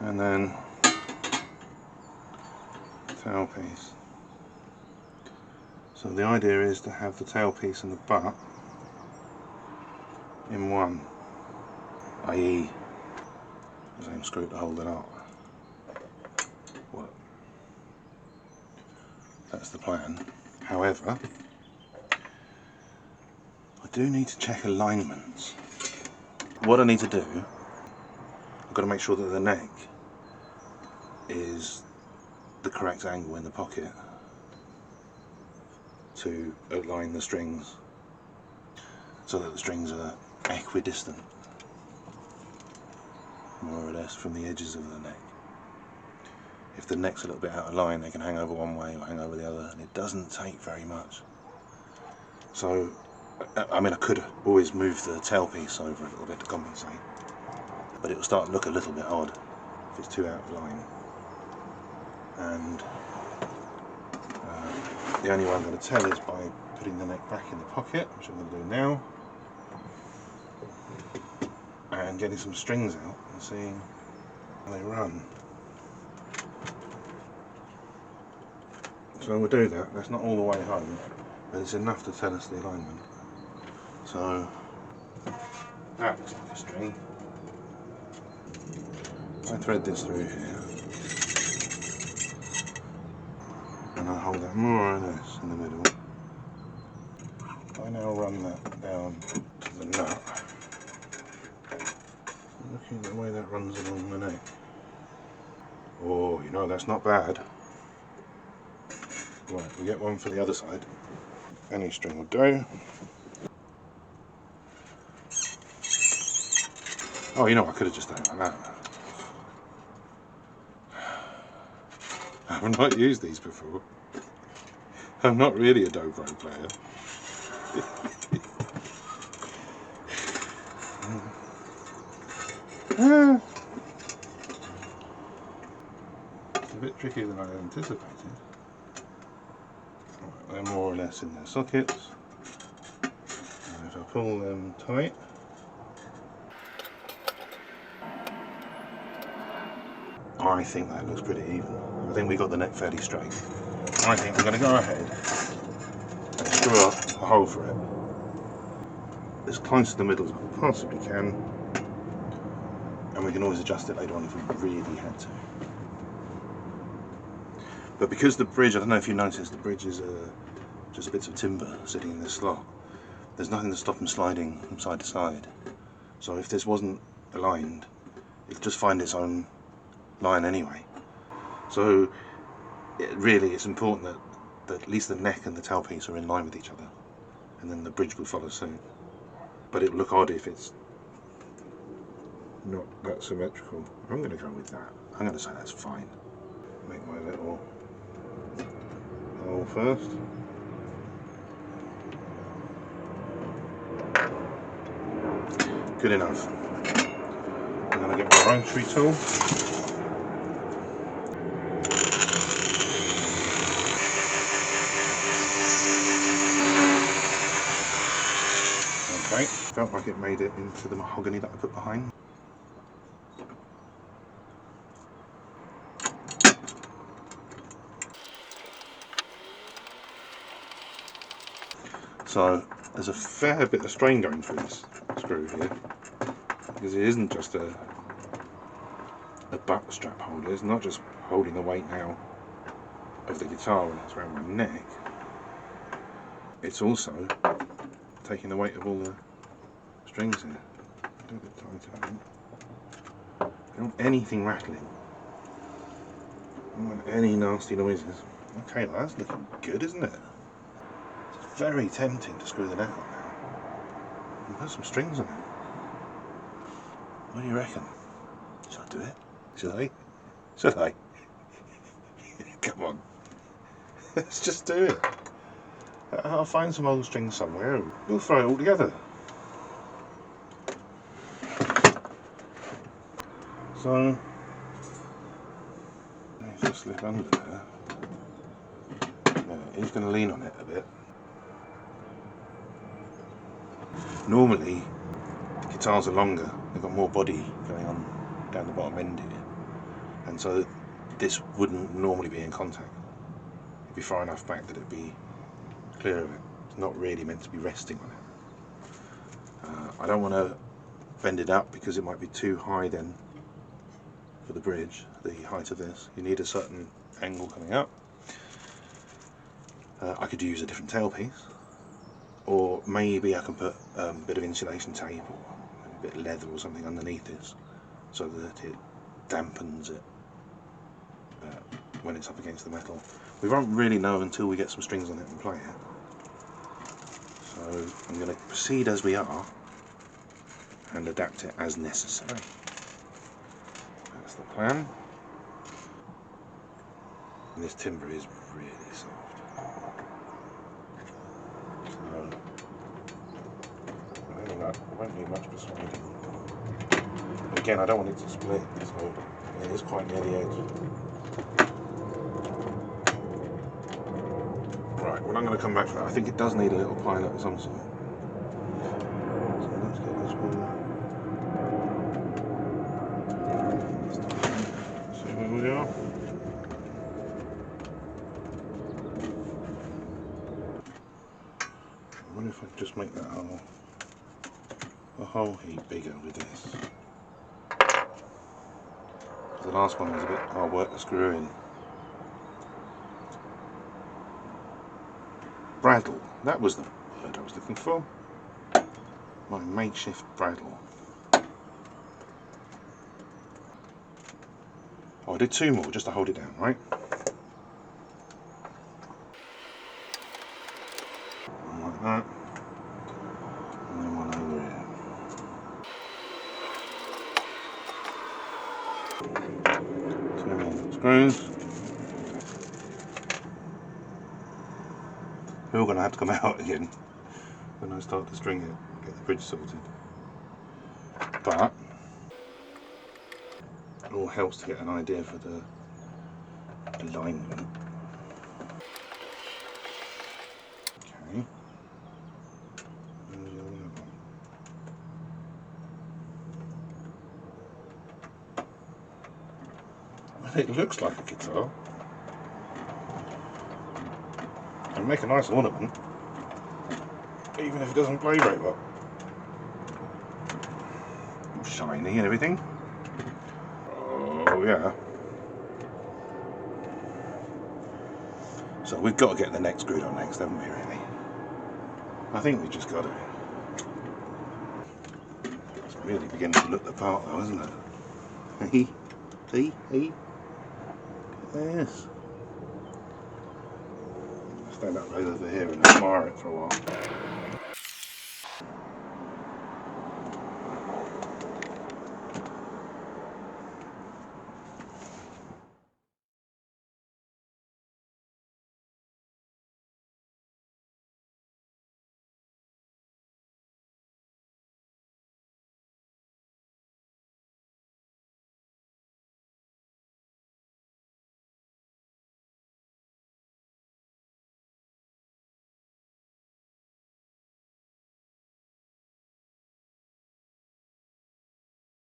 and then tailpiece. So the idea is to have the tailpiece and the butt in one, i.e. the same screw to hold it up. Well, that's the plan. However, I do need to check alignments. What I need to do, I've got to make sure that the neck is the correct angle in the pocket to align the strings so that the strings are equidistant, more or less, from the edges of the neck. If the neck's a little bit out of line, they can hang over one way or hang over the other, and it doesn't take very much. So, I mean, I could always move the tailpiece over a little bit to compensate, but it will start to look a little bit odd if it's too out of line. And the only way I'm going to tell is by putting the neck back in the pocket, which I'm going to do now, and getting some strings out and seeing how they run. So we'll do that. That's not all the way home, but it's enough to tell us the alignment. So that looks like a string. I thread this through here, and I hold that more or less in the middle. I now run that down to the nut. Looking at the way that runs along the neck. Oh, you know, that's not bad. Right, we get one for the other side. Any string will do. Oh, you know, I could have just done it like that. I've not used these before. I'm not really a dobro player. It's a bit trickier than I anticipated. Right, they're more or less in their sockets. And if I pull them tight, I think that looks pretty even. I think we got the neck fairly straight. I think I'm going to go ahead and screw up a hole for it as close to the middle as I possibly can, and we can always adjust it later on if we really had to. But because the bridge, I don't know if you noticed, the bridge is just bits of timber sitting in this slot. There's nothing to stop them sliding from side to side. So if this wasn't aligned, it'll just find its own line anyway. So it's important that at least the neck and the tailpiece are in line with each other, and then the bridge will follow suit. But it will look odd if it's not that symmetrical. I'm going to go with that. I'm going to say that's fine. Make my little hole first. Good enough. I'm going to get my rotary tool. Okay, felt like it made it into the mahogany that I put behind. So there's a fair bit of strain going through this screw here, because it isn't just a butt strap holder. It's not just holding the weight now of the guitar when it's around my neck. It's also taking the weight of all the strings here. Do a bit tighter, I think. I don't want anything rattling. I don't want any nasty noises. Okay, well, that's looking good, isn't it? It's very tempting to screw the neck on now and put some strings on it. What do you reckon? Should I do it? Should I? Should I? Come on. Let's just do it. I'll find some old strings somewhere. We'll throw it all together. So, let's just slip under there. Yeah, he's going to lean on it a bit. Normally, guitars are longer. They've got more body going on down the bottom end here. and so this wouldn't normally be in contact. It'd be far enough back that it'd be clear of it. It's not really meant to be resting on it. I don't want to bend it up because it might be too high then for the bridge, the height of this. You need a certain angle coming up. I could use a different tailpiece, or maybe I can put a bit of insulation tape or a bit of leather or something underneath this so that it dampens it when it's up against the metal. We won't really know until we get some strings on it and play it. So I'm going to proceed as we are and adapt it as necessary. That's the plan. And this timber is really soft. So I won't need much persuading. Again, I don't want it to split, so it is quite near the edge. Right, well I'm going to come back for that. I think it does need a little pilot of some sort. So let's get this one. See where we are. I wonder if I could just make that hole a whole heap bigger with this. The last one was a bit hard work to screw in. Braddle, that was the word I was looking for. My makeshift braddle. Oh, I did two more just to hold it down, right? One like that. And then one over here. Two more screws. They're all going to have to come out again when I start to string it and get the bridge sorted. But it all helps to get an idea for the alignment. Okay. Where's the other one? It looks like a guitar. And make a nice ornament, even if it doesn't play very well. All shiny and everything. Oh yeah. So we've got to get the neck screwed on next, haven't we, really? I think we just got to. It's really beginning to look the part though, isn't it? Hey, see, hey. Yes. Stand up right over here and admire it for a while.